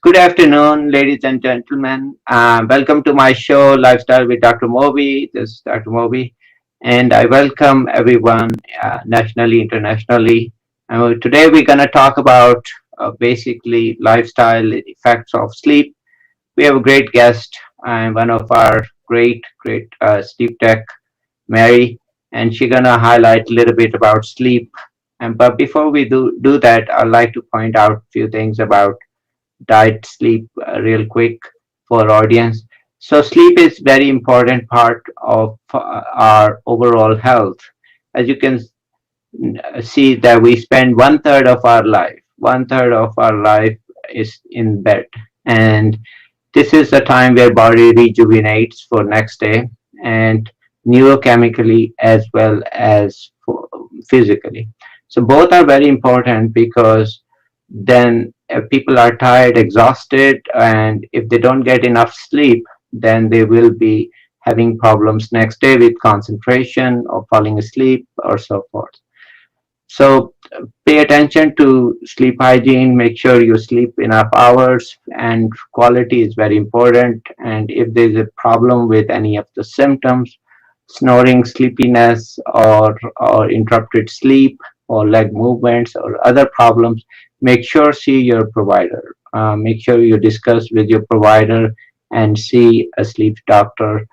Good afternoon, ladies and gentlemen. Welcome to my show, Lifestyle with Dr. Mobi. This is Dr. Mobi, and I welcome everyone nationally, internationally. Today, we're going to talk about basically lifestyle effects of sleep. We have a great guest, and one of our great sleep tech, Mary, and she's going to highlight a little bit about sleep. But before we do that, I'd like to point out a few things about diet, sleep, real quick for audience. So sleep is very important part of our overall health. As you can see that we spend one third of our life is in bed, and this is the time where body rejuvenates for next day, and neurochemically as well as physically. So both are very important because then people are tired, exhausted, and if they don't get enough sleep, then they will be having problems next day with concentration or falling asleep or so forth. So pay attention to sleep hygiene, make sure you sleep enough hours, and quality is very important. And if there's a problem with any of the symptoms, snoring, sleepiness, or interrupted sleep, or leg movements, or other problems, make sure see your provider. Make sure you discuss with your provider and see a sleep doctor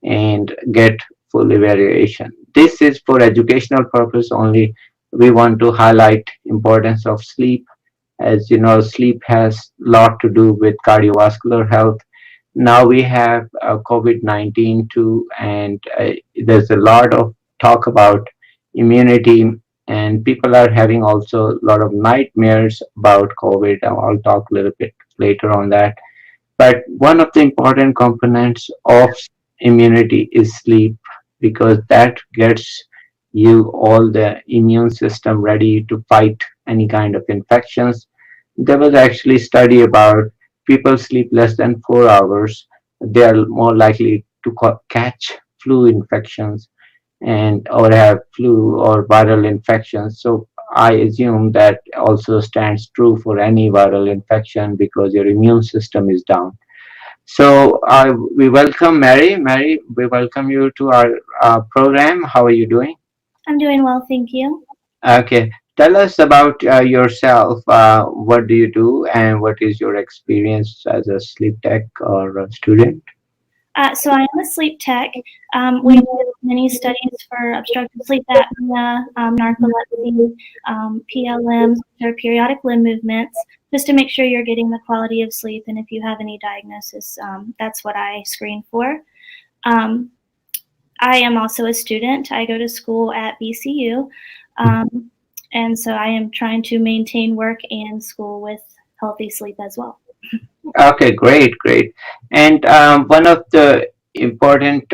and get full evaluation. This is for educational purpose only. We want to highlight importance of sleep. As you know, sleep has a lot to do with cardiovascular health. Now we have COVID-19 too, and there's a lot of talk about immunity, and people are having also a lot of nightmares about COVID. I'll talk a little bit later on that. But one of the important components of immunity is sleep, because that gets you all the immune system ready to fight any kind of infections. There was actually study about people sleep less than 4 hours, they are more likely to catch flu infections and or have flu or viral infections. So I assume that also stands true for any viral infection because your immune system is down. So we welcome Mary. Mary, we welcome you to our program. How are you doing? I'm doing well, thank you. Okay, tell us about yourself. What do you do, and what is your experience as a sleep tech or a student? So I am a sleep tech. We did many studies for obstructive sleep apnea, narcolepsy, PLMs, or periodic limb movements, just to make sure you're getting the quality of sleep. And if you have any diagnosis, that's what I screen for. Um, I am also a student. I go to school at BCU. And so I am trying to maintain work and school with healthy sleep as well. Okay, great, great. And one of the important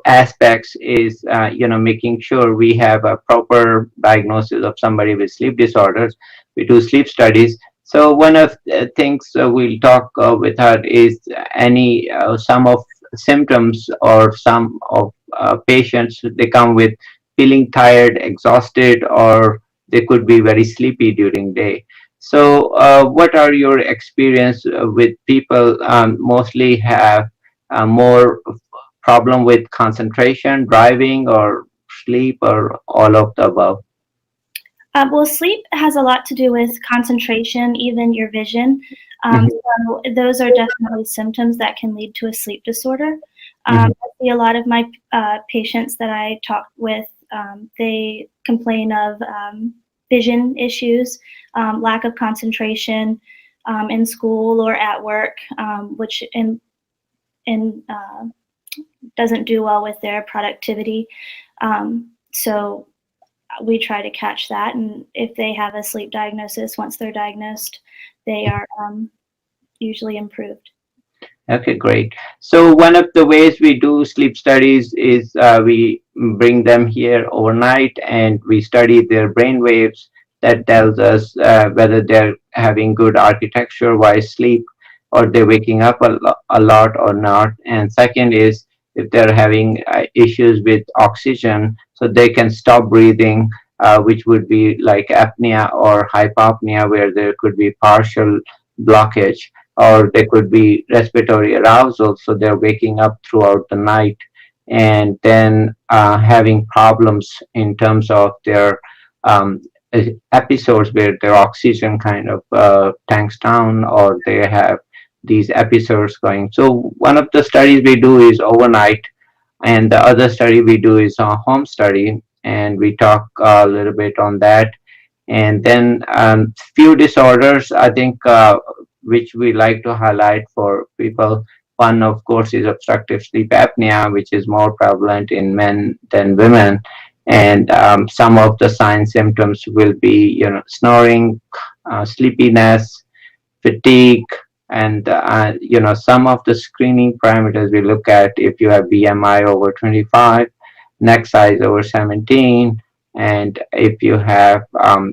aspects is, making sure we have a proper diagnosis of somebody with sleep disorders. We do sleep studies. So one of the things we'll talk with her is any some of symptoms or some of patients, they come with feeling tired, exhausted, or they could be very sleepy during day. So, what are your experience with people mostly have more problem with concentration, driving, or sleep, or all of the above? Well, sleep has a lot to do with concentration, even your vision. Mhm, So those are definitely symptoms that can lead to a sleep disorder. mhm. I see a lot of my patients that I talk with, they complain of vision issues, lack of concentration in school or at work, which in doesn't do well with their productivity. So we try to catch that, and if they have a sleep diagnosis, once they're diagnosed, they are usually improved. Okay, great. So one of the ways we do sleep studies is we bring them here overnight and we study their brain waves. That tells us whether they're having good architecture wise sleep, or they're waking up a lot or not. And second is if they're having issues with oxygen, so they can stop breathing, which would be like apnea or hypopnea, where there could be partial blockage, or there could be respiratory arousal, so they're waking up throughout the night and then having problems in terms of their um, episodes where their oxygen kind of tanks down, or they have these episodes going. So one of the studies we do is overnight, and the other study we do is a home study, and we talk a little bit on that. And then few disorders, I think, which we like to highlight for people. One, of course, is obstructive sleep apnea, which is more prevalent in men than women. And some of the sign symptoms will be, snoring, sleepiness, fatigue, and some of the screening parameters we look at: if you have BMI over 25, neck size over 17, and if you have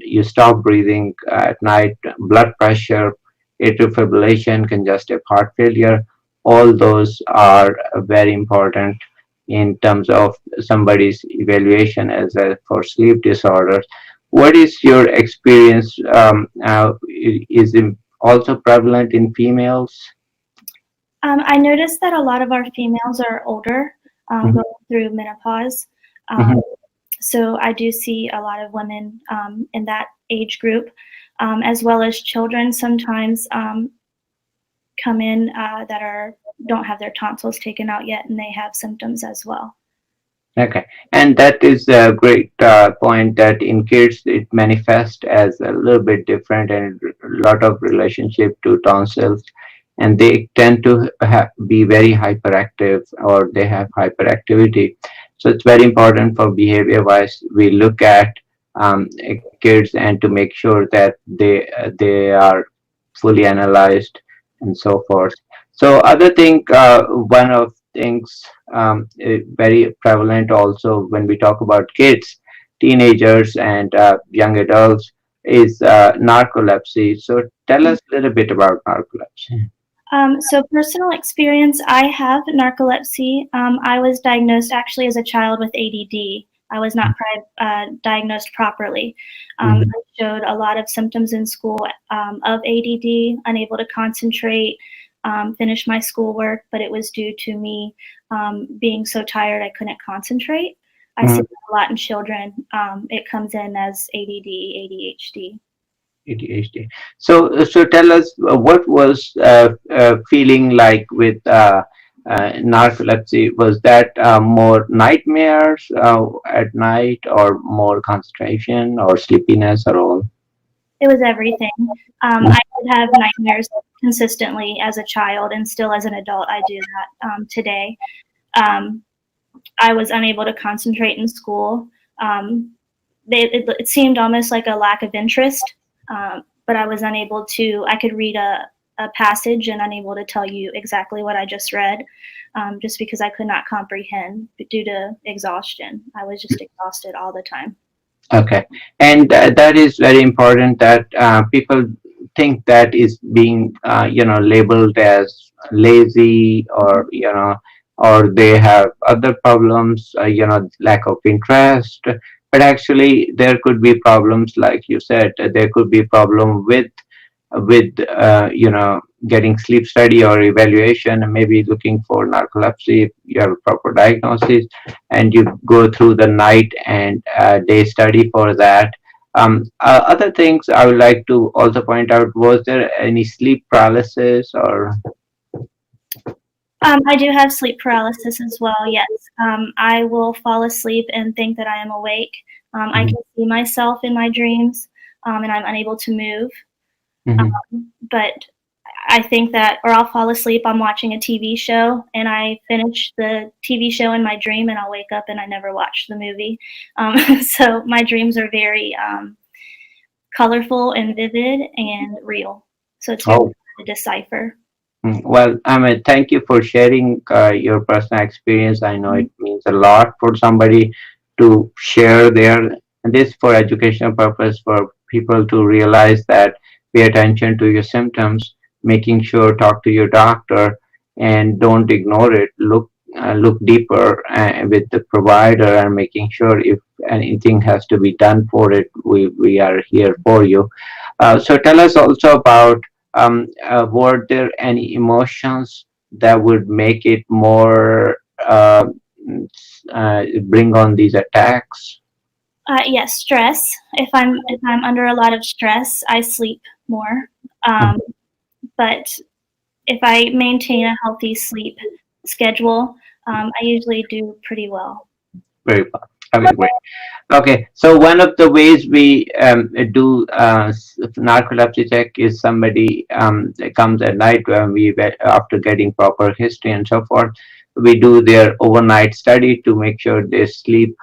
you stop breathing at night, blood pressure, atrial fibrillation, congestive heart failure. All those are very important in terms of somebody's evaluation as for sleep disorders. What is your experience? Is it also prevalent in females? I noticed that a lot of our females are older, Mhm, going through menopause. mhm. So I do see a lot of women in that age group, as well as children sometimes come in that don't have their tonsils taken out yet, and they have symptoms as well. Okay, and that is a great point, that in kids it manifests as a little bit different and a lot of relationship to tonsils, and they tend to be very hyperactive, or they have hyperactivity. So it's very important for behavior wise we look at kids, and to make sure that they are fully analyzed and so forth. So other thing, one of things very prevalent also when we talk about kids, teenagers, and young adults is narcolepsy. So tell us a little bit about narcolepsy. So personal experience, I have narcolepsy. I was diagnosed actually as a child with ADD. I was not diagnosed properly. I Mhm. showed a lot of symptoms in school of ADD, unable to concentrate, finish my schoolwork, but it was due to me being so tired I couldn't concentrate. I see Mhm. that a lot in children. It comes in as ADD, ADHD. ADHD. So tell us what was feeling like with narcolepsy. Was that more nightmares at night, or more concentration, or sleepiness, or all? It was everything. I did have nightmares consistently as a child, and still as an adult, I do that today. Um, I was unable to concentrate in school. It seemed almost like a lack of interest, but I was unable to. I could read a passage and unable to tell you exactly what I just read, just because I could not comprehend due to exhaustion. I was just exhausted all the time. Okay, and that is very important, that people think that is being labeled as lazy, or or they have other problems, lack of interest. But actually there could be problems, like you said, there could be problem with getting sleep study or evaluation, and maybe looking for narcolepsy if you have a proper diagnosis, and you go through the night and day study for that. Other things I would like to also point out: was there any sleep paralysis, or? I do have sleep paralysis as well, yes. I will fall asleep and think that I am awake. I Mhm, can see myself in my dreams, and I'm unable to move. mhm. But I think that, or I'll fall asleep, I'm watching a TV show, and I finish the TV show in my dream, and I'll wake up and I never watched the movie. So my dreams are very colorful and vivid and real. So it's very Oh. hard to decipher. Well, I mean, thank you for sharing your personal experience. I know it means a lot for somebody to share this for educational purpose, for people to realize that, pay attention to your symptoms, making sure talk to your doctor, and don't ignore it. Look deeper with the provider, and making sure if anything has to be done for it, we are here for you. So tell us also about were there any emotions that would make it more bring on these attacks? Yes, stress. If I'm under a lot of stress, I sleep more. Mhm. But if I maintain a healthy sleep schedule, I usually do pretty well. Very well. Okay, great. Okay, so one of the ways we do narcolepsy check is somebody that comes at night when after getting proper history and so forth, we do their overnight study to make sure they sleep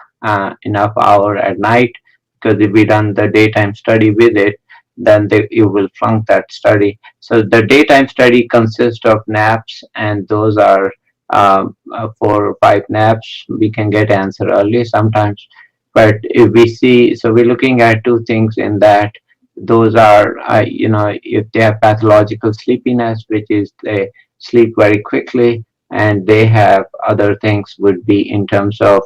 enough hour at night. Because if we done the daytime study with it, then you will flunk that study. So the daytime study consists of naps, and those are 4 or 5 naps. We can get answer early sometimes, but if we see, so we're looking at two things in that. Those are, if they have pathological sleepiness, which is they sleep very quickly, and they have other things would be in terms of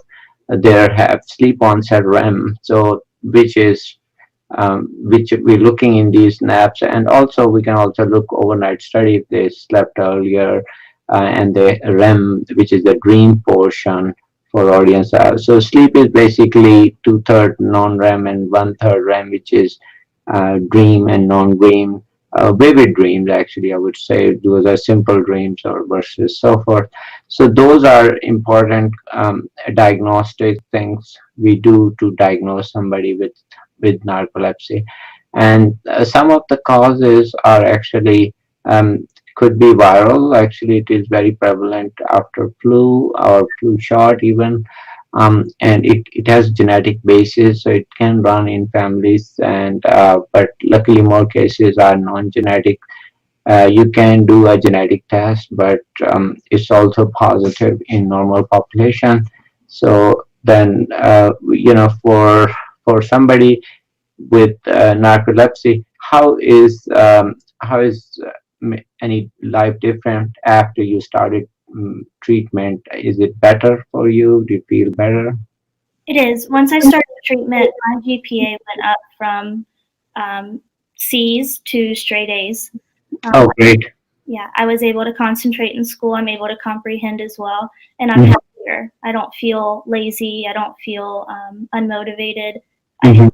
their have sleep onset REM. So which we're looking in these naps, and also we can also look overnight study if they slept earlier, and the REM, which is the dream portion for audience. So sleep is basically 2/3 non-REM and 1/3 REM, which is dream and non-dream. Vivid dreams, actually, I would say those are simple dreams or versus so forth. So those are important diagnostic things we do to diagnose somebody with narcolepsy. And some of the causes are actually could be viral. Actually, it is very prevalent after flu or flu shot even. And it has genetic basis, so it can run in families. And but luckily, more cases are non-genetic. You can do a genetic test, but it's also positive in normal population. So then, for somebody with narcolepsy, how is any life different after you started treatment? Is it better for you? Do you feel better? It is. Once I started treatment, my GPA went up from C's to straight A's. Oh, Um, great. yeah, I was able to concentrate in school. I'm able to comprehend as well, and I'm Mhm, happier. I don't feel lazy. I don't feel unmotivated. I mhm.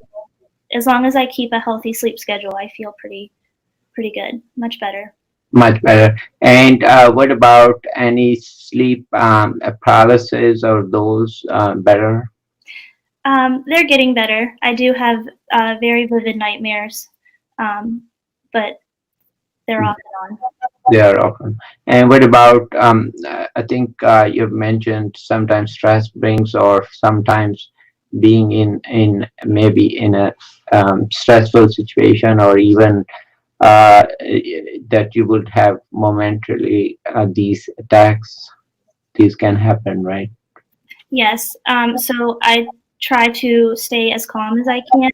As long as I keep a healthy sleep schedule, I feel pretty good, much better. Much better. And what about any sleep paralysis or those better? They're getting better. I do have very vivid nightmares, um, but they're off and on. They are often. And what about, I think you've mentioned sometimes stress brings, or sometimes being in maybe in a stressful situation, or even that you would have momentarily these attacks. These can happen, right? Yes. So I try to stay as calm as I can.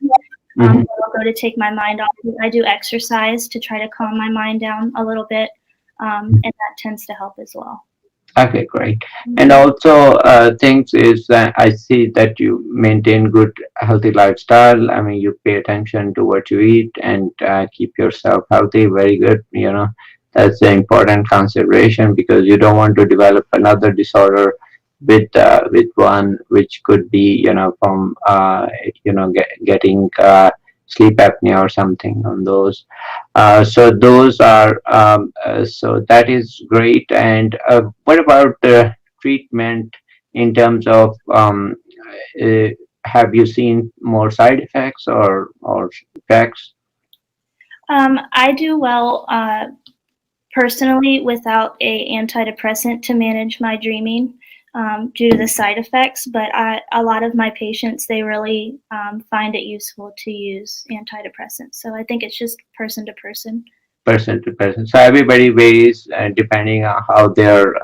Hmm. I'll go to take my mind off. I do exercise to try to calm my mind down a little bit, and that tends to help as well. Okay, great. And also, things is that I see that you maintain good, healthy lifestyle. I mean, you pay attention to what you eat and keep yourself healthy. Very good. That's an important consideration because you don't want to develop another disorder with one which could be, from getting sleep apnea or something on those. So those are so that is great. And what about the treatment in terms of uh, have you seen more side effects or effects? I do well personally without a antidepressant to manage my dreaming due to the side effects, but a lot of my patients, they really find it useful to use antidepressants. So I think it's just person to person. Person to person. So everybody varies depending on how their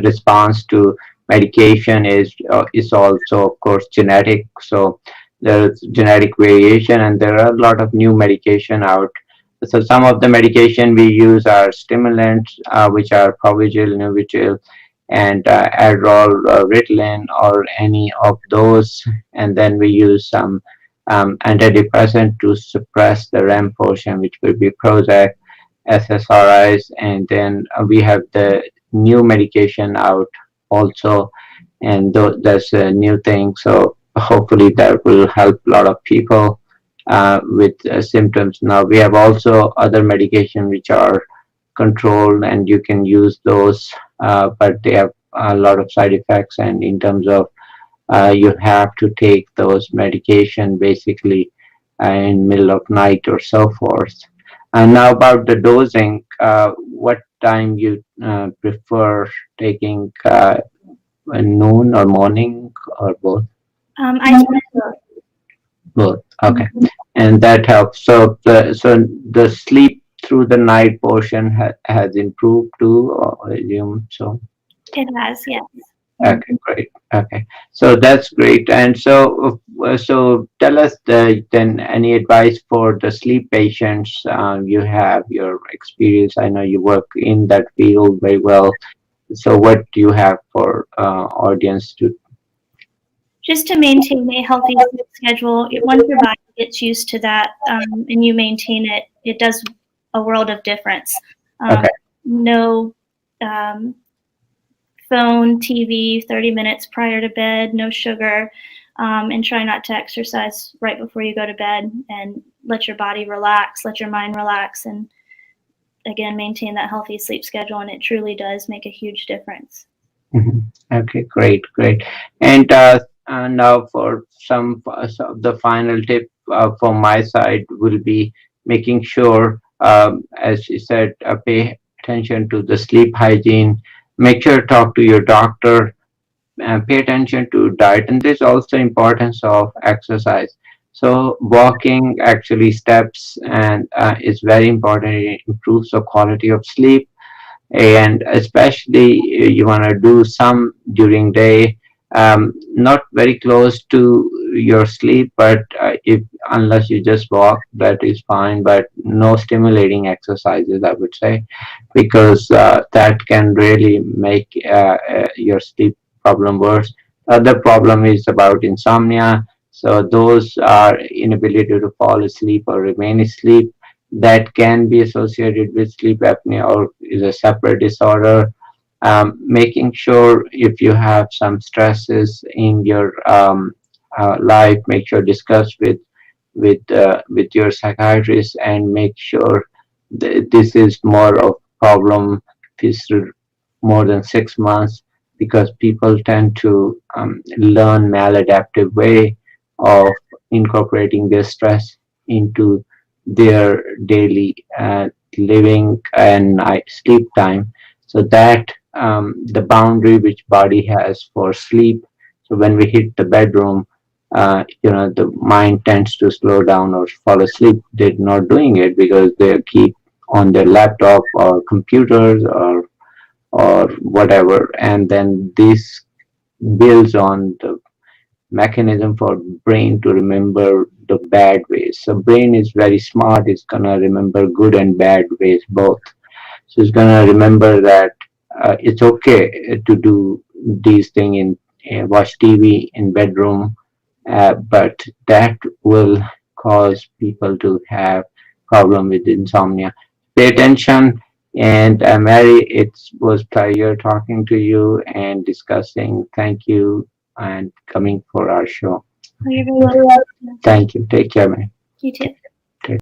response to medication is also of course genetic. So there's genetic variation, and there are a lot of new medication out. So some of the medication we use are stimulants, which are Provigil, Nuvigil, and Adderall, Ritalin, or any of those. And then we use some antidepressant to suppress the REM portion, which would be Prozac. SSRIs, and then we have the new medication out also, and that's a new thing. So hopefully that will help a lot of people with symptoms. Now we have also other medication which are controlled, and you can use those, but they have a lot of side effects. And in terms of you have to take those medication basically in middle of night or so forth. And now about the dosing, what time you prefer taking, noon or morning or both? I spent Both. Okay, and that helps. So the sleep through the night portion has improved too, I assume so. it has, yes. Okay, great. Okay, so that's great. And so tell us then any advice for the sleep patients. You have your experience. I know you work in that field very well. So what do you have for audience to? Just to maintain a healthy sleep schedule, once your body gets used to that and you maintain it, it does a world of difference. Okay. No phone, TV 30 minutes prior to bed, no sugar, and try not to exercise right before you go to bed, and let your body relax, let your mind relax, and again, maintain that healthy sleep schedule, and it truly does make a huge difference. Mhm. Okay, great, great. And now for some of the final tip from my side will be making sure, as you said, pay attention to the sleep hygiene. Make sure to talk to your doctor. Pay attention to diet, and there's also importance of exercise. So walking, actually steps, and is very important. It improves the quality of sleep, and especially you want to do some during day, not very close to your sleep, but if unless you just walk, that is fine, but no stimulating exercises, I would say, because that can really make your sleep problem worse. Other problem is about insomnia. So those are inability to fall asleep or remain asleep, that can be associated with sleep apnea or is a separate disorder. Making sure if you have some stresses in your life, make sure discuss with your psychiatrist, and make sure this is more of problem if it's more than 6 months, because people tend to learn maladaptive way of incorporating their stress into their daily living and night sleep time, so that the boundary which body has for sleep, so when we hit the bedroom, the mind tends to slow down or fall asleep. They're not doing it because they keep on their laptop or computers or whatever, and then this builds on the mechanism for brain to remember the bad ways. So brain is very smart. It's gonna remember good and bad ways both. So it's gonna remember that it's okay to do these things in watch TV in bedroom, but that will cause people to have problem with insomnia. Pay attention. And Mary, it was pleasure talking to you and discussing. Thank you and coming for our show. Oh, you're very welcome. Thank you. Take care, man. You too.